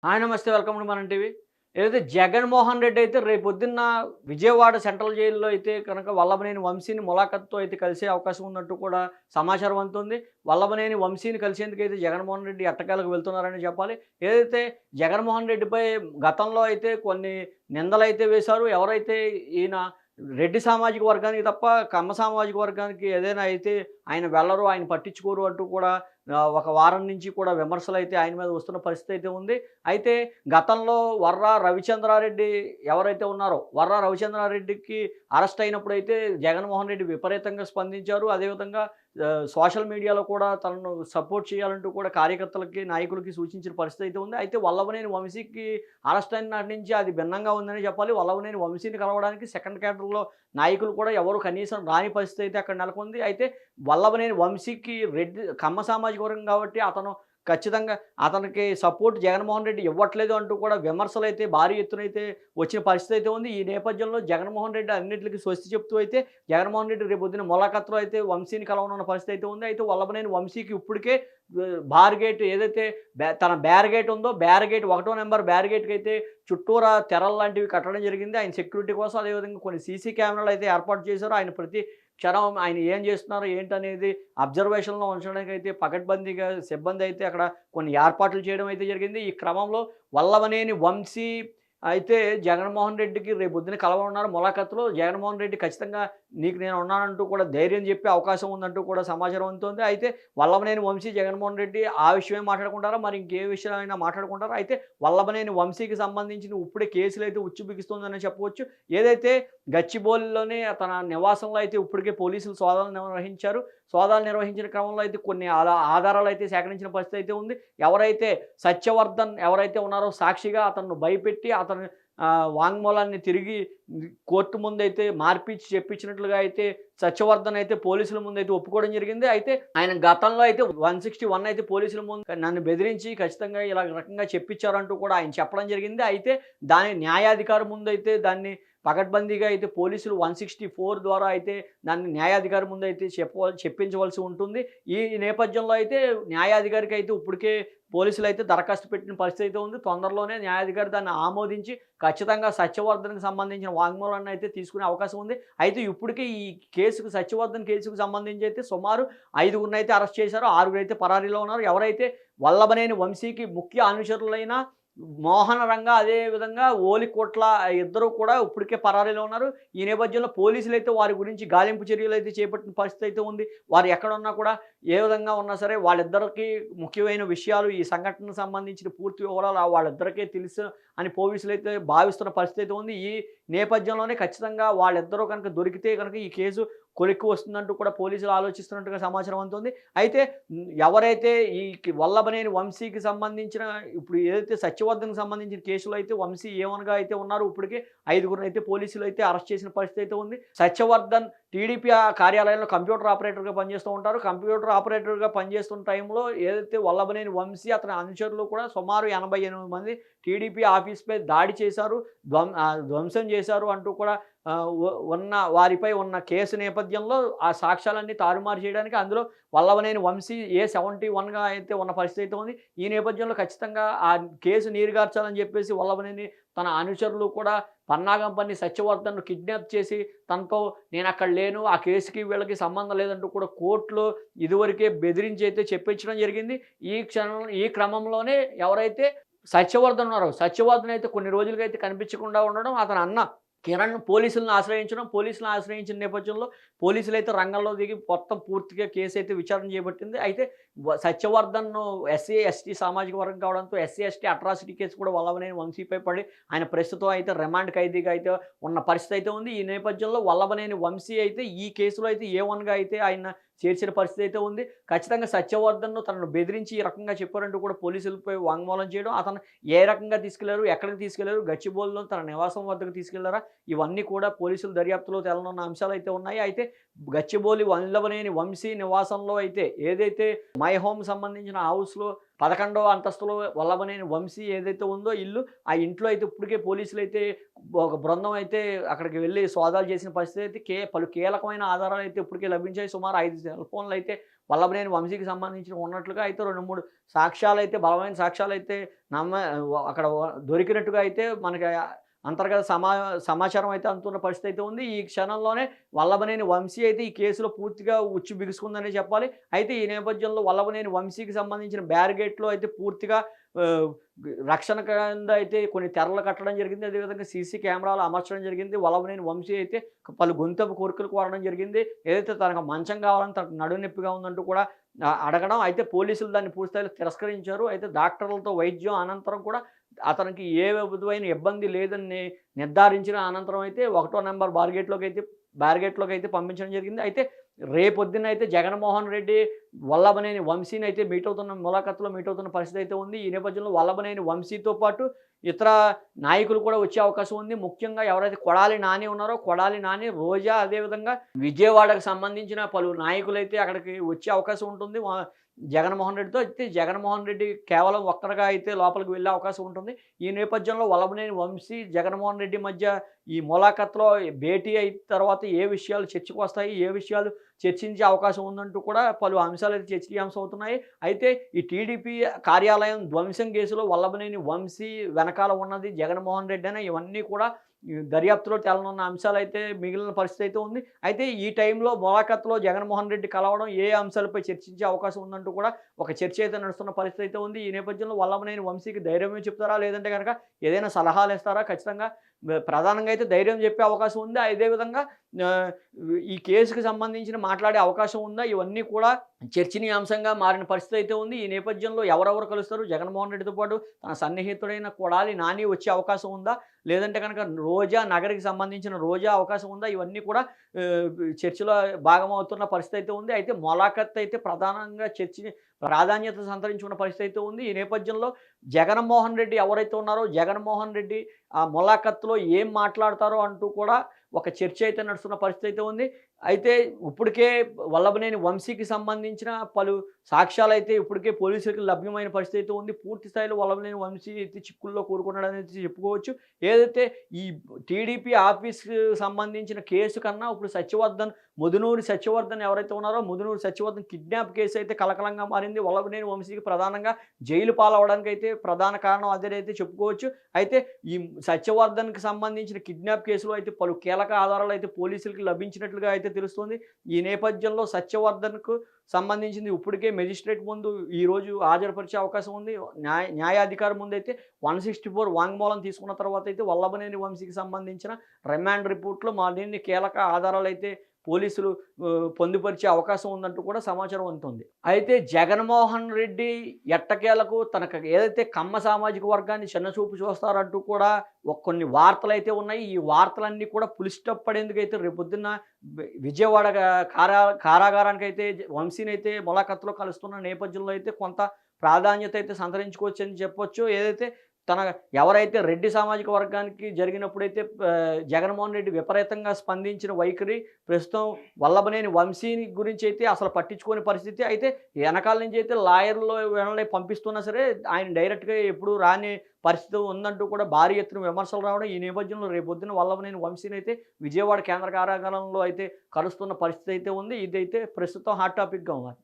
Hi నమస్తే. Welcome to మనం TV. ఏదైతే జగన్మోహన్ రెడ్డి అయితే రేపొద్దున్న విజయవాడ సెంట్రల్ జైల్‌లో అయితే కనుక వల్లభనేని వంశీని ములాఖత్‌తో అయితే కలిసే అవకాశం ఉన్నట్టు కూడా సమాచారం అందుతుంది. వల్లభనేని వంశీని కలిసేందుకైతే జగన్మోహన్ రెడ్డి ఎట్టకేలకు వెళ్తున్నారని చెప్పాలి. ఏదైతే జగన్మోహన్ రెడ్డిపై గతంలో అయితే కొన్ని నిందలైతే వేశారు. ఎవరైతే ఈయన రెడ్డి సామాజిక వర్గానికి తప్ప కమ్మ సామాజిక వర్గానికి ఏదైనా అయితే ఆయన వెళ్లరు, ఆయన పట్టించుకోరు అంటూ కూడా ఒక వారం నుంచి కూడా విమర్శలైతే ఆయన మీద వస్తున్న పరిస్థితి అయితే ఉంది. అయితే గతంలో వర్రా రవిచంద్రారెడ్డి ఎవరైతే ఉన్నారో, వర్రా రవిచంద్రారెడ్డికి అరెస్ట్ అయినప్పుడైతే జగన్మోహన్ రెడ్డి విపరీతంగా స్పందించారు. అదేవిధంగా సోషల్ మీడియాలో కూడా తనను సపోర్ట్ చేయాలంటూ కూడా కార్యకర్తలకి, నాయకులకి సూచించిన పరిస్థితి అయితే ఉంది. అయితే వల్లభనేని వంశీకి అరెస్ట్ అయిన నాటి నుంచి అది భిన్నంగా ఉందని చెప్పాలి. వల్లభనేని వంశీని కలవడానికి సెకండ్ క్యాడర్‌లో నాయకులు కూడా ఎవరు కనీసం రాని పరిస్థితి అయితే అక్కడ నెలకొంది. అయితే వల్లభనేని వంశీకి రెడ్డి కమ్మ సామాజిక వర్గం కాబట్టి అతను ఖచ్చితంగా అతనికి సపోర్ట్ జగన్మోహన్ రెడ్డి ఇవ్వట్లేదు అంటూ కూడా విమర్శలైతే భారీ ఎత్తునైతే వచ్చిన పరిస్థితి అయితే ఉంది. ఈ నేపథ్యంలో జగన్మోహన్ రెడ్డి అన్నిట్లికి స్వస్తి చెప్తూ అయితే జగన్మోహన్ రెడ్డి రేపొద్దున ములాఖత్‌లో అయితే వంశీని కలవనున్న పరిస్థితి అయితే ఉంది. అయితే వల్లభనేని వంశీకి ఇప్పటికే బార్‌గేట్ ఏదైతే తన బ్యారిగేట్ ఉందో బ్యారిగేట్ 1 నంబర్ బ్యారిగేట్‌కైతే చుట్టూరా తెరలు లాంటివి కట్టడం జరిగింది. ఆయన సెక్యూరిటీ కోసం అదేవిధంగా కొన్ని సీసీ కెమెరాలు అయితే ఏర్పాటు చేశారు. ఆయన ప్రతి క్షణం ఆయన ఏం చేస్తున్నారు ఏంటనేది అబ్జర్వేషన్‌లో ఉంచడానికైతే పకడ్బందీగా సిబ్బంది అయితే అక్కడ కొన్ని ఏర్పాట్లు చేయడం అయితే జరిగింది. ఈ క్రమంలో వల్లభనేని వంశీ అయితే జగన్మోహన్ రెడ్డికి రేపొద్దున కలవనున్నారు ములాఖత్తులో. జగన్మోహన్ రెడ్డి ఖచ్చితంగా నీకు నేను ఉన్నానంటూ కూడా ధైర్యం చెప్పే అవకాశం ఉందంటూ కూడా సమాచారం అందుతోంది. అయితే వల్లభనేని వంశీ, జగన్మోహన్ రెడ్డి ఆ విషయమే మాట్లాడుకుంటారా? మరి ఇంకే విషయమైనా మాట్లాడుకుంటారా? అయితే వల్లభనేని వంశీకి సంబంధించిన ఇప్పుడే కేసులైతే ఉచ్చు బిగుస్తుందని చెప్పవచ్చు. ఏదైతే గచ్చిబౌలిలోనే తన నివాసంలో అయితే ఇప్పటికే పోలీసులు సోదాలు నిర్వహించారు. సోదాలు నిర్వహించిన క్రమంలో అయితే కొన్ని ఆధారాలు అయితే సేకరించిన పరిస్థితి అయితే ఉంది. ఎవరైతే సత్యవర్ధన్ ఎవరైతే ఉన్నారో సాక్షిగా అతన్ని భయపెట్టి అతని వాంగ్మూలాన్ని తిరిగి కోర్టు ముందైతే మార్పిచ్చి చెప్పించినట్లుగా అయితే సత్యవర్ధన్ అయితే పోలీసుల ముందైతే ఒప్పుకోవడం జరిగింది. అయితే ఆయన గతంలో అయితే 161 అయితే పోలీసుల ముందు నన్ను బెదిరించి ఖచ్చితంగా ఇలా రకంగా చెప్పించారంటూ కూడా ఆయన చెప్పడం జరిగింది. అయితే దాని న్యాయాధికారి ముందైతే దాన్ని పకడ్బందీగా అయితే పోలీసులు 164 ద్వారా అయితే దాన్ని న్యాయాధికారి ముందైతే చెప్పించవలసి ఉంటుంది. ఈ నేపథ్యంలో అయితే న్యాయాధికారికి అయితే ఇప్పటికే పోలీసులు అయితే దరఖాస్తు పెట్టిన పరిస్థితి అయితే ఉంది. తొందరలోనే న్యాయాధికారి దాన్ని ఆమోదించి ఖచ్చితంగా సత్యవర్ధన్‌కి సంబంధించిన వాంగ్మూలాన్ని అయితే తీసుకునే అవకాశం ఉంది. అయితే ఇప్పటికే ఈ కేసుకు సత్యవర్ధన్ కేసుకు సంబంధించి అయితే సుమారు 5గురినైతే అరెస్ట్ చేశారు. 6గురు అయితే పరారీలో ఉన్నారు. ఎవరైతే వల్లభనేని వంశీకి ముఖ్య అనుచరులైన మోహన రంగ అదేవిధంగా ఓలికోట్ల ఇద్దరు కూడా ఇప్పటికే పరారీలో ఉన్నారు. ఈ నేపథ్యంలో పోలీసులైతే వారి గురించి గాలింపు చర్యలైతే చేపట్టిన పరిస్థితి అయితే ఉంది. వారు ఎక్కడున్నా కూడా ఏ విధంగా ఉన్నా సరే వాళ్ళిద్దరికీ ముఖ్యమైన విషయాలు ఈ సంఘటనకు సంబంధించిన పూర్తి వివరాలు వాళ్ళిద్దరికీ తెలుసు అని పోలీసులైతే భావిస్తున్న పరిస్థితి అయితే ఉంది. ఈ నేపథ్యంలోనే ఖచ్చితంగా వాళ్ళిద్దరూ కనుక దొరికితే కనుక ఈ కేసు కొలిక్కి వస్తుందంటూ కూడా పోలీసులు ఆలోచిస్తున్నట్టుగా సమాచారం అందుతుంది. అయితే ఎవరైతే ఈ వల్లభనేని వంశీకి సంబంధించిన ఇప్పుడు ఏదైతే సత్యవర్ధన్‌కి సంబంధించిన కేసులో అయితే వంశీ ఏ1గా అయితే ఉన్నారు. ఇప్పటికే 5గురినైతే పోలీసులు అయితే అరెస్ట్ చేసిన పరిస్థితి అయితే ఉంది. సత్యవర్ధన్ టీడీపీ కార్యాలయంలో కంప్యూటర్ ఆపరేటర్‌గా పనిచేస్తూ ఉంటారు. కంప్యూటర్ ఆపరేటర్‌గా పనిచేస్తున్న టైంలో ఏదైతే వల్లభనేని వంశీ అతని అనుచరులు కూడా సుమారు 88 మంది టీడీపీ ఆఫీస్‌పై దాడి చేశారు, ధ్వంసం చేశారు అంటూ కూడా వారిపై ఉన్న కేసు నేపథ్యంలో ఆ సాక్ష్యాలన్నీ తారుమారు చేయడానికి అందులో వల్లభనేని వంశీ A71గా అయితే ఉన్న పరిస్థితి అయితే ఉంది. ఈ నేపథ్యంలో ఖచ్చితంగా ఆ కేసు నీరుగార్చాలని చెప్పేసి వల్లభనేని తన అనుచరులు కూడా పన్నాగం పన్ని సత్యవర్ధన్‌ను కిడ్నాప్ చేసి తనతో నేనక్కడ లేను, ఆ కేసుకి వీళ్ళకి సంబంధం లేదంటూ కూడా కోర్టులో ఇదివరకే బెదిరించి అయితే చెప్పించడం జరిగింది. ఈ క్రమంలోనే ఎవరైతే సత్యవర్ధన్ ఉన్నారో సత్యవర్ధన్ అయితే కొన్ని రోజులుగా అయితే కనిపించకుండా ఉండడం, అతని అన్న కిరణ్ పోలీసులను ఆశ్రయించిన నేపథ్యంలో పోలీసులైతే రంగంలో దిగి మొత్తం పూర్తిగా కేసు అయితే విచారణ చేపట్టింది. అయితే సత్యవర్ధన్‌ను ఎస్సీ, ఎస్టీ సామాజిక వర్గం కావడంతో ఎస్సీ, ఎస్టీ అట్రాసిటీ కేసు కూడా వల్లభనేని వంశీపై పడి ఆయన ప్రస్తుతం అయితే రిమాండ్ ఖైదీగా అయితే ఉన్న పరిస్థితి అయితే ఉంది. ఈ నేపథ్యంలో వల్లభనేని వంశీ అయితే ఈ కేసులో అయితే A1గా అయితే ఆయన చేర్చిన పరిస్థితి అయితే ఉంది. ఖచ్చితంగా సత్యవర్ధన్‌ను తనను బెదిరించి ఈ రకంగా చెప్పారంటూ కూడా పోలీసులపై వాంగ్మూలం చేయడం, అతను ఏ రకంగా తీసుకెళ్లారు, ఎక్కడికి తీసుకెళ్లారు, గచ్చిబౌలిలో తన నివాసం వద్దకు తీసుకెళ్లారా, ఇవన్నీ కూడా పోలీసుల దర్యాప్తులో తేలనున్న అంశాలు అయితే ఉన్నాయి. అయితే గచ్చిబౌలి వల్లభనేని వంశీ నివాసంలో అయితే ఏదైతే మై హోమ్ సంబంధించిన హౌస్‌లో 11వ అంతస్తులో వల్లభనేని వంశీ ఏదైతే ఉందో ఇల్లు, ఆ ఇంట్లో అయితే ఇప్పటికే పోలీసులైతే ఒక బృందం అయితే అక్కడికి వెళ్లి సోదాలు చేసిన పరిస్థితి అయితే పలు కీలకమైన ఆధారాలు అయితే ఇప్పటికే లభించాయి. సుమారు 5 సెల్ ఫోన్‌లయితే వల్లభనేని వంశీకి సంబంధించినవి ఉన్నట్లుగా అయితే 2, 3 సాక్ష్యాలైతే బలమైన సాక్ష్యాలైతే అక్కడ దొరికినట్టుగా అయితే మనకి అంతర్గత సమాచారం అయితే అందుతున్న పరిస్థితి అయితే ఉంది. ఈ క్షణంలోనే వల్లభనేని వంశీ అయితే ఈ కేసులో పూర్తిగా ఉచ్చు బిగుసుకుందనే చెప్పాలి. అయితే ఈ నేపథ్యంలో వల్లభనేని వంశీకి సంబంధించిన బ్యారిగేట్‌లో అయితే పూర్తిగా ఆహ్, రక్షణ కింద అయితే కొన్ని తెరలు కట్టడం జరిగింది. అదేవిధంగా సీసీ కెమెరాలు అమర్చడం జరిగింది. వల్లభనేని వంశీ అయితే పలు గొంతెమ్మ కోరికలు కోరడం జరిగింది. ఏదైతే తనకు మంచం కావాలని, తనకు నడుము నొప్పిగా ఉందంటూ కూడా అడగడం. అయితే పోలీసులు దాన్ని పూర్తి స్థాయిలో తిరస్కరించారు. అయితే డాక్టర్లతో వైద్యం అనంతరం కూడా అతనికి ఏ విధమైన ఇబ్బంది లేదని నిర్ధారించిన అనంతరం అయితే 1 నంబర్ బ్యారిగేట్‌లోకి అయితే పంపించడం జరిగింది. అయితే రేపొద్దున అయితే జగన్మోహన్ రెడ్డి వల్లభనేని వంశీని అయితే ములాఖత్తులో మీట్ అవుతున్న పరిస్థితి అయితే ఉంది. ఈ నేపథ్యంలో వల్లభనేని వంశీతో పాటు ఇతర నాయకులు కూడా వచ్చే అవకాశం ఉంది. ముఖ్యంగా ఎవరైతే కొడాలి నాని ఉన్నారో, కొడాలి నాని, రోజా, అదేవిధంగా విజయవాడకు సంబంధించిన పలు నాయకులైతే అక్కడికి వచ్చే అవకాశం ఉంటుంది. జగన్మోహన్ రెడ్డితో. అయితే జగన్మోహన్ రెడ్డి కేవలం ఒక్కడిగా అయితే లోపలికి వెళ్ళే అవకాశం ఉంటుంది. ఈ నేపథ్యంలో వల్లభనేని వంశీ, జగన్మోహన్ రెడ్డి మధ్య ఈ ములాఖత్‌లో భేటీ అయిన తర్వాత ఏ విషయాలు చర్చకు వస్తాయి, ఏ విషయాలు చర్చించే అవకాశం ఉందంటూ కూడా పలు అంశాలైతే చర్చనీయాంశం అవుతున్నాయి. అయితే ఈ టీడీపీ కార్యాలయం ధ్వంసం కేసులో వల్లభనేని వంశీ వెనకాల ఉన్నది జగన్మోహన్ రెడ్డి అని ఇవన్నీ కూడా ఈ దర్యాప్తులో తేలనున్న అంశాలైతే మిగిలిన పరిస్థితి అయితే ఉంది. అయితే ఈ టైంలో ములాఖత్‌లో జగన్మోహన్ రెడ్డి కలవడం ఏ అంశాలపై చర్చించే అవకాశం ఉందంటూ కూడా ఒక చర్చ అయితే నడుస్తున్న పరిస్థితి అయితే ఉంది. ఈ నేపథ్యంలో వల్లభనేని వంశీకి ధైర్యమే చెప్తారా? లేదంటే గనక ఏదైనా సలహాలు ఇస్తారా? ఖచ్చితంగా ప్రధానంగా అయితే ధైర్యం చెప్పే అవకాశం ఉంది. అదేవిధంగా ఆహ్, ఈ కేసుకి సంబంధించిన మాట్లాడే అవకాశం ఉందా? ఇవన్నీ కూడా చర్చనీయాంశంగా మారిన పరిస్థితి అయితే ఉంది. ఈ నేపథ్యంలో ఎవరెవరు కలుస్తారు? జగన్మోహన్ రెడ్డితో పాటు తన సన్నిహితుడైన కొడాలి నాని వచ్చే అవకాశం ఉందా? లేదంటే కనుక రోజా, నగర్‌కి సంబంధించిన రోజా అవకాశం ఉందా? ఇవన్నీ కూడా ఆహ్, చర్చలో భాగమవుతున్న పరిస్థితి అయితే ఉంది. అయితే మొలాఖత్ అయితే ప్రధానంగా ప్రాధాన్యత సంతరించుకున్న పరిస్థితి అయితే ఉంది. ఈ నేపథ్యంలో జగన్మోహన్ రెడ్డి ఎవరైతే ఉన్నారో, జగన్మోహన్ రెడ్డి ఆ ములాఖత్‌లో ఏం మాట్లాడతారో అంటూ కూడా ఒక చర్చ అయితే నడుస్తున్న పరిస్థితి అయితే ఉంది. అయితే ఇప్పటికే వల్లభనేని వంశీకి సంబంధించిన పలు సాక్ష్యాలైతే ఇప్పటికే పోలీసులకు లభ్యమైన పరిస్థితి అయితే ఉంది. పూర్తి స్థాయిలో వల్లభనేని వంశీ అయితే చిక్కుల్లో కూరుకున్నాడనేది చెప్పుకోవచ్చు. ఏదైతే ఈ టీడీపీ ఆఫీస్‌కి సంబంధించిన కేసు కన్నా ఇప్పుడు ముదునూరి సత్యవర్ధన్ ఎవరైతే ఉన్నారో, ముదునూరి సత్యవర్ధన్ కిడ్నాప్ కేసు అయితే కలకలంగా మారింది. వల్లభనేని వంశీకి ప్రధానంగా జైలు పాలవ్వడానికైతే ప్రధాన కారణం అదేనైతే చెప్పుకోవచ్చు. అయితే ఈ సత్యవర్ధన్‌కి సంబంధించిన కిడ్నాప్ కేసులో అయితే పలు కీలక ఆధారాలు అయితే పోలీసులకి లభించినట్లుగా అయితే తెలుస్తోంది. ఈ నేపథ్యంలో సత్యవర్ధన్‌కు సంబంధించింది ఇప్పటికే మెజిస్ట్రేట్ ముందు ఈరోజు హాజరుపరిచే అవకాశం ఉంది. న్యాయాధికారి ముందైతే 164 వాంగ్మూలం తీసుకున్న తర్వాత అయితే వల్లభనేని వంశీకి సంబంధించిన రిమాండ్ రిపోర్ట్‌లో మరిన్ని కీలక ఆధారాలైతే పోలీసులు పొందుపరిచే అవకాశం ఉందంటూ కూడా సమాచారం అందుతుంది. అయితే జగన్మోహన్ రెడ్డి ఎట్టకేలకు తనకు ఏదైతే కమ్మ సామాజిక వర్గాన్ని చిన్నచూపు చూస్తారంటూ కూడా కొన్ని వార్తలైతే ఉన్నాయి. ఈ వార్తలన్నీ కూడా ఫుల్ స్టాప్ పడేందుకైతే రేపొద్దున్న విజయవాడ కారాగారానికైతే వంశీనైతే ములాఖత్తులో కలుస్తున్న నేపథ్యంలో అయితే కొంత ప్రాధాన్యత అయితే సంతరించుకోవచ్చని చెప్పొచ్చు. ఏదైతే ఎవరైతే రెడ్డి సామాజిక వర్గానికి జరిగినప్పుడైతే జగన్మోహన్ రెడ్డి విపరీతంగా స్పందించిన వైఖరి ప్రస్తుతం వల్లభనేని వంశీని గురించి అయితే అసలు పట్టించుకోని పరిస్థితి. అయితే వెనకాల నుంచి అయితే లాయర్లు వీళ్ళని పంపిస్తున్నా సరే ఆయన డైరెక్ట్‌గా ఎప్పుడు రాని పరిస్థితి ఉందంటూ కూడా భారీ ఎత్తున విమర్శలు రావడం. ఈ నేపథ్యంలో రేపొద్దున వల్లభనేని వంశీని అయితే విజయవాడ కేంద్ర కారాగారంలో అయితే కలుస్తున్న పరిస్థితి అయితే ఉంది. ఇదైతే ప్రస్తుతం హాట్ టాపిక్‌గా ఉంది.